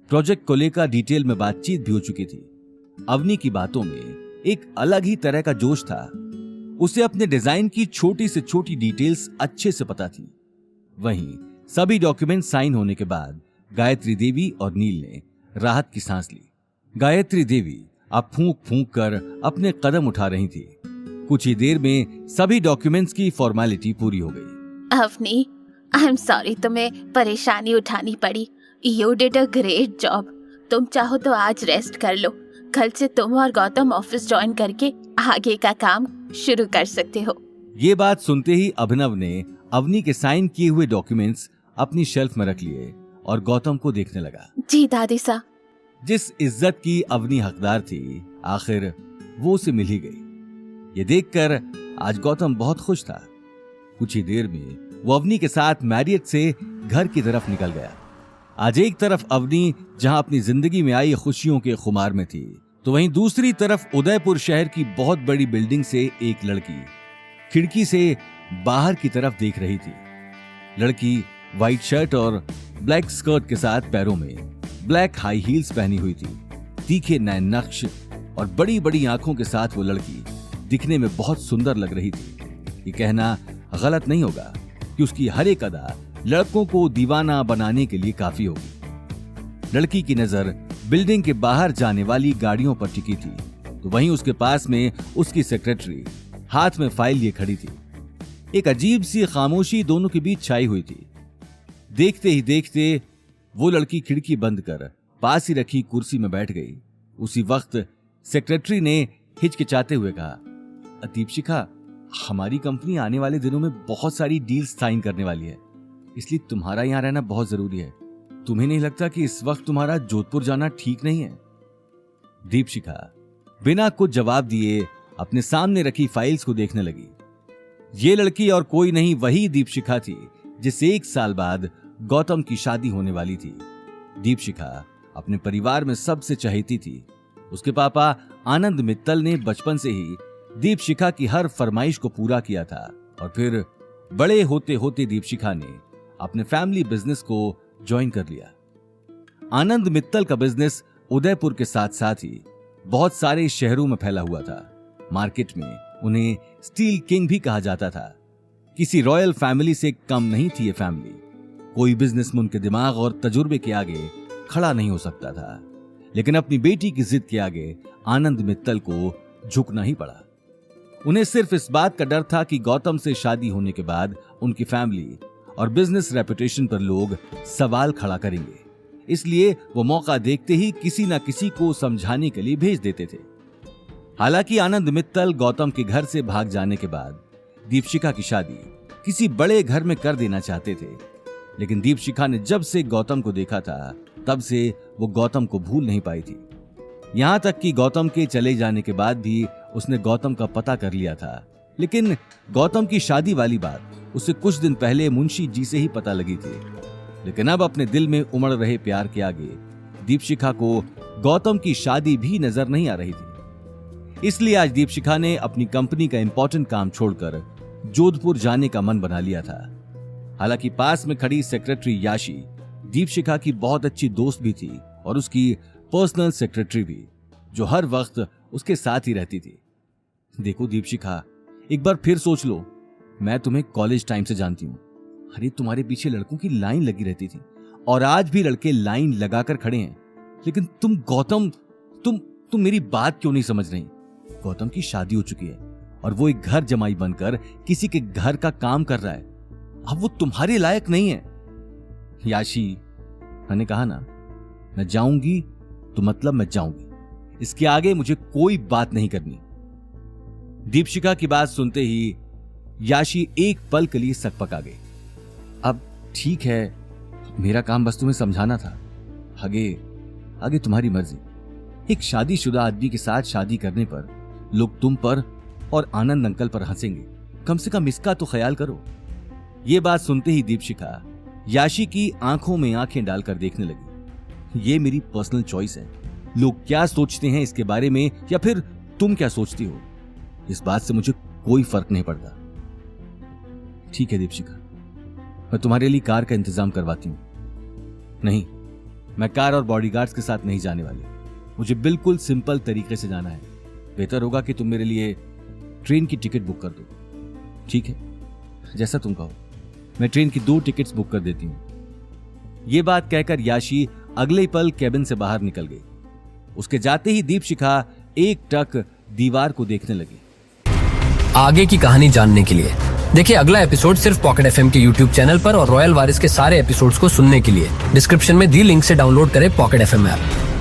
Project को लेकर detail में बातचीत भी हो चुकी थी। अवनी की बातों में एक अलग ही तरह का जोश था। उसे अपने डिजाइन की छोटी से छोटी डिटेल्स अच्छे से पता थी। वहीं सभी डॉक्यूमेंट साइन होने के बाद गायत्री देवी और नील ने राहत की सांस ली। गायत्री देवी अब फूंक फूंक कर अपने कदम उठा रही थी। कुछ ही देर में सभी डॉक्यूमेंट्स की फॉर्मेलिटी पूरी हो गई। अवनी, आई एम सॉरी तुम्हें परेशानी उठानी पड़ी। You did a great job. तुम चाहो तो आज रेस्ट कर लो। कल से तुम और गौतम ऑफिस ज्वाइन करके आगे का काम शुरू कर सकते हो। ये बात सुनते ही अभिनव ने अवनी के साइन किए हुए डॉक्यूमेंट्स अपनी शेल्फ में रख लिए और गौतम को देखने लगा। जी दादी सा। जिस इज्जत की अवनी हकदार थी, आखिर वो उसे मिल ही गई। ये देखकर आज गौतम बहुत खुश था। कुछ ही देर में वो अवनी के साथ मैरियट से घर की तरफ निकल गया। आज एक तरफ अवनी जहां अपनी जिंदगी में आई खुशियों के खुमार में थी, तो वहीं दूसरी तरफ उदयपुर शहर की बहुत बड़ी बिल्डिंग से एक लड़की खिड़की से बाहर की तरफ देख रही थी। लड़की व्हाइट शर्ट और ब्लैक स्कर्ट के साथ पैरों में ब्लैक हाई हील्स पहनी हुई थी। तीखे नैन नक्श और बड़ी बड़ी आंखों के साथ वो लड़की दिखने में बहुत सुंदर लग रही थी। ये कहना गलत नहीं होगा कि उसकी हर एक अदा लड़कों को दीवाना बनाने के लिए काफी होगी। लड़की की नजर बिल्डिंग के बाहर जाने वाली गाड़ियों पर टिकी थी, तो वहीं उसके पास में उसकी सेक्रेटरी हाथ में फाइल लिए खड़ी थी। एक अजीब सी खामोशी दोनों के बीच छाई हुई थी। देखते ही देखते वो लड़की खिड़की बंद कर पास ही रखी कुर्सी में बैठ गई। उसी वक्त सेक्रेटरी ने हिचकिचाते हुए कहा, दीपशिखा, हमारी कंपनी आने वाले दिनों में बहुत सारी डील्स साइन करने वाली है, इसलिए तुम्हारा यहां रहना बहुत जरूरी है। तुम्हें नहीं लगता कि इस वक्त तुम्हारा जोधपुर जाना ठीक नहीं है? दीपशिखा बिना कुछ जवाब दिए अपने सामने रखी फाइल्स को देखने लगी। ये लड़की और कोई नहीं वही दीपशिखा थी जिससे 1 साल बाद गौतम की शादी होने वाली थी। दीपशिखा अपने परिवार में सबसे चहेती थी। उसके पापा आनंद मित्तल ने बचपन से ही दीपशिखा की हर फरमाइश को पूरा किया था और फिर बड़े होते होते दीपशिखा ने अपने फैमिली बिजनेस को ज्वाइन कर लिया। आनंद मित्तल का बिजनेस उदयपुर के साथ साथ ही बहुत सारे शहरों में फैला हुआ था। मार्केट में उन्हें स्टील किंग भी कहा जाता था। किसी रॉयल फैमिली से कम नहीं थी ये फैमिली। कोई बिजनेस में उनके दिमाग और तजुर्बे के आगे खड़ा नहीं हो सकता था, लेकिन अपनी बेटी की जिद के आगे आनंद मित्तल को झुकना ही पड़ा। उन्हें सिर्फ इस बात का डर था कि गौतम से शादी होने के बाद उनकी फैमिली और बिजनेस रेपुटेशन पर लोग सवाल खड़ा करेंगे, इसलिए वो मौका देखते ही किसी ना किसी को समझाने के लिए भेज देते थे। हालांकि आनंद मित्तल गौतम के घर से भाग जाने के बाद दीपशिखा की शादी किसी बड़े घर में कर देना चाहते थे, लेकिन दीपशिखा ने जब से गौतम को देखा था तब से वो गौतम को भूल नहीं पाई थी। यहां तक कि गौतम के चले जाने के बाद भी उसने गौतम का पता कर लिया था, लेकिन गौतम की शादी वाली बात उसे कुछ दिन पहले मुंशी जी से ही पता लगी थी। लेकिन अब अपने दिल में उमड़ रहे प्यार के आगे दीपशिखा को गौतम की शादी भी नजर नहीं आ रही थी। इसलिए आज दीपशिखा ने अपनी कंपनी का इंपॉर्टेंट काम छोड़कर जोधपुर जाने का मन बना लिया था। हालांकि पास में खड़ी सेक्रेटरी याशी दीपशिखा की बहुत अच्छी दोस्त भी थी और उसकी पर्सनल सेक्रेटरी भी, जो हर वक्त उसके साथ ही रहती थी। देखो दीपशिखा, एक बार फिर सोच लो, मैं तुम्हें कॉलेज टाइम से जानती हूं। अरे तुम्हारे पीछे लड़कों की लाइन लगी रहती थी और आज भी लड़के लाइन लगाकर खड़े हैं, लेकिन तुम गौतम, तुम मेरी बात क्यों नहीं समझ रही? गौतम की शादी हो चुकी है और वो एक घर जमाई बनकर किसी के घर का काम कर रहा है। अब वो तुम्हारे लायक नहीं है। याशी, मैंने कहा ना, मैं जाऊंगी तो मतलब मैं जाऊंगी, इसके आगे मुझे कोई बात नहीं करनी। दीपशिखा की बात सुनते ही याशी एक पल के लिए सकपका गई। अब ठीक है, मेरा काम बस तुम्हें समझाना था, आगे तुम्हारी मर्जी। एक शादीशुदा आदमी के साथ शादी करने पर लोग तुम पर और आनंद अंकल पर हंसेंगे, कम से कम इसका तो ख्याल करो। ये बात सुनते ही दीपशिखा याशी की आंखों में आंखें डालकर देखने लगी। ये मेरी पर्सनल चॉइस है, लोग क्या सोचते हैं इसके बारे में या फिर तुम क्या सोचती हो, इस बात से मुझे कोई फर्क नहीं पड़ता। ठीक है दीपशिखा, मैं तुम्हारे लिए कार का इंतजाम करवाती हूं। नहीं, मैं कार और बॉडीगार्ड्स के साथ नहीं जाने वाली। मुझे बिल्कुल सिंपल तरीके से जाना है। बेहतर होगा कि तुम मेरे लिए ट्रेन की टिकट बुक कर दो। ठीक है, जैसा तुम कहो। मैं ट्रेन की 2 टिकट्स बुक कर देती हूँ। ये बात कहकर याशी अगले ही पल केबिन से बाहर निकल गई। उसके जाते ही दीपशिखा एक टक दीवार को देखने लगी। आगे की कहानी जानने के लिए देखिए अगला एपिसोड सिर्फ पॉकेट एफएम के यूट्यूब चैनल पर और रॉयल वारिस के सारे एपिसोड्स को सुनने के लिए डिस्क्रिप्शन में दी लिंक से डाउनलोड करें पॉकेट एफएम ऐप।